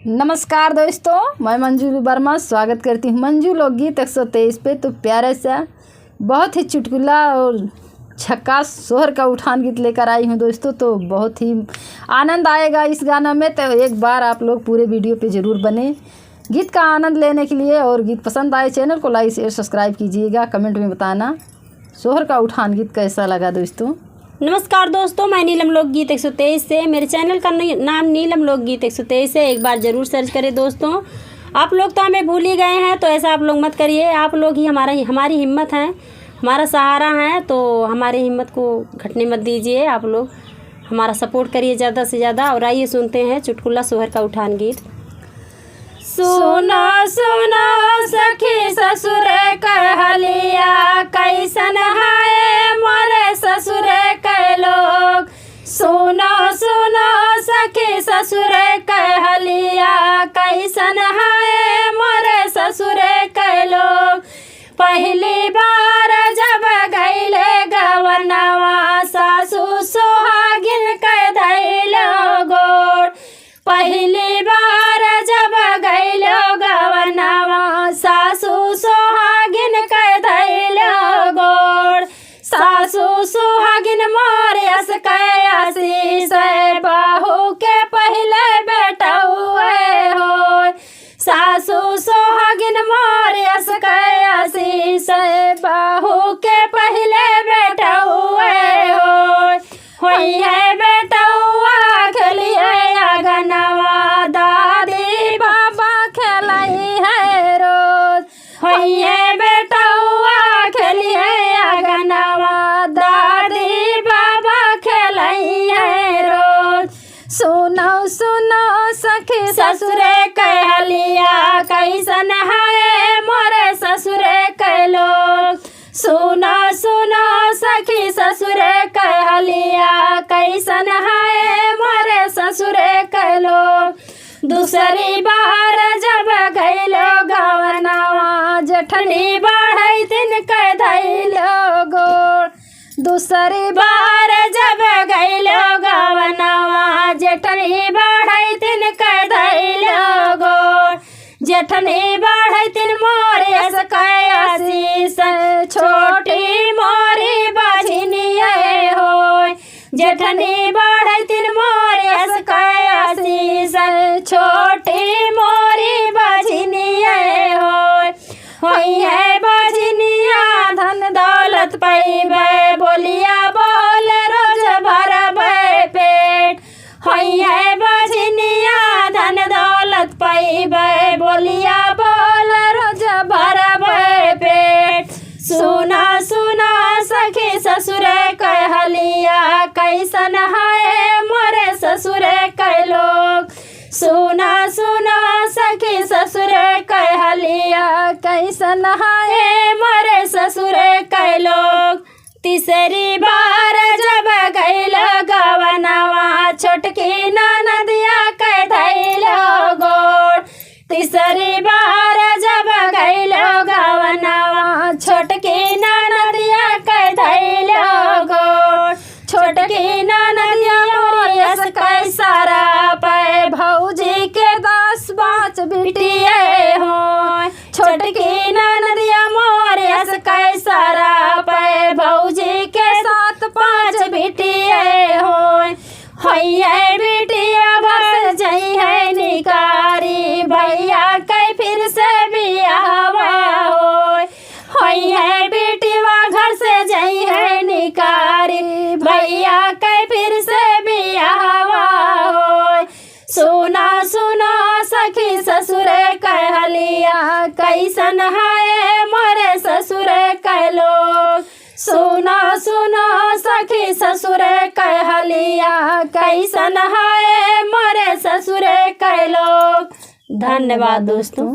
नमस्कार दोस्तों, मैं मंजू वर्मा स्वागत करती हूँ मंजू लोकगीत 123 पे। तो प्यारे सा बहुत ही चुटकुला और झक्कास सोहर का उठान गीत लेकर आई हूँ दोस्तों। तो बहुत ही आनंद आएगा इस गाना में, तो एक बार आप लोग पूरे वीडियो पे ज़रूर बने गीत का आनंद लेने के लिए। और गीत पसंद आए चैनल को लाइक शेयर सब्सक्राइब कीजिएगा, कमेंट में बताना सोहर का उठान गीत कैसा लगा दोस्तों। नमस्कार दोस्तों, मैं नीलम लोकगीत 123 से, मेरे चैनल का नाम नीलम लोकगीत 123 है। एक बार ज़रूर सर्च करें दोस्तों। आप लोग तो हमें भूल ही गए हैं, तो ऐसा आप लोग मत करिए। आप लोग ही हमारी हिम्मत हैं, हमारा सहारा हैं, तो हमारी हिम्मत को घटने मत दीजिए। आप लोग हमारा सपोर्ट करिए ज़्यादा से ज़्यादा। और आइए सुनते हैं चुटकुला सोहर का उठान गीत। सुनो सुनो सखी ससुर कहलिया, कैसन है मोरे ससुर के लोग। सुनो सुनो सखी ससुर कहलिया, कैसन है मोरे ससुर के लोग। पहली बार जब गईले गवनवा, सासू सोहागिन के धैलो गोड़। पहली बार जब गईलो गवनवा, सासू सोहागिन के धैलो गोड़। सासू सोहागिन मोरियस कैसी से, बहू के पहले बेटा हुए हो। सासू सोहागिन मोरियस कैसी से, बहू के पहले बेटा हुए हो। होई है बेटा हुआ खेलिए अगनवा, दादी बाबा खेलाई है रोज। होई है बेटा हुआ खेलिए अगनवा, दादी बाबा खेलाई है रोज। सुनो सुनो सखी ससुर कहलिया, कैसन है मोरे ससुर के लोग। सुनो सुनो सखी ससुर कहलिया, कैसन है मोरे ससुर के लोग। दूसरी बार जब गईलो गवनवा, जठनी बढ़ई दिन के धैलो गोड़। दूसरी बार जब गईलो गवनवा, जठनी बढ़ई दिन के धैलो गोड़। जठनी बढ़ई दिन मोरियस कैसी से, छोटी मोरी बाझिनिए होय। जठनी बढ़ई दिन मोरियस कैसी से, छोटी मोरी बाझिनिए होय। होई है बाझिनिया धन दौलत पैबे, बोलिया बोल रोज भरबे पेट। होई है बाझिनिया धन दौलत पैबे, बोलिया बोल रोज भरबे पेट। सुना सुना सखी ससुर कहलिया, कैसन है मोरे ससुर के लोग। सुना सुना सखी ससुर कहलिया, कैसन है मोरे ससुर के लोग। तीसरी बार जब गईलो गवनवा, छोटकी ननदिया के धैलो गोड़। तीसरी बार जब गईलो गवनवा, छोटकी ननदिया के धैलो गोड़। छोटकी ननदिया मोरियस कैसारा पे, भौजी के 10 5 बिटिए हो। छोटकी ननदिया मोरियस कैसारा पे, भौजी के 7 5 बिटिए हो। होई है बिटिया घर जई है निकारी, भैया के फिर से बियाहवा होय। होई है बिटिया घर से जई है निकारी, भैया के फिर से बियाहवा होय। सुना सुना सखी ससुर कहलिया, कैसन है मोरे ससुर के लोग। सुना सुना सखी ससुर कहलिया, कैसन है मोरे ससुर के लोग। धन्यवाद दोस्तों।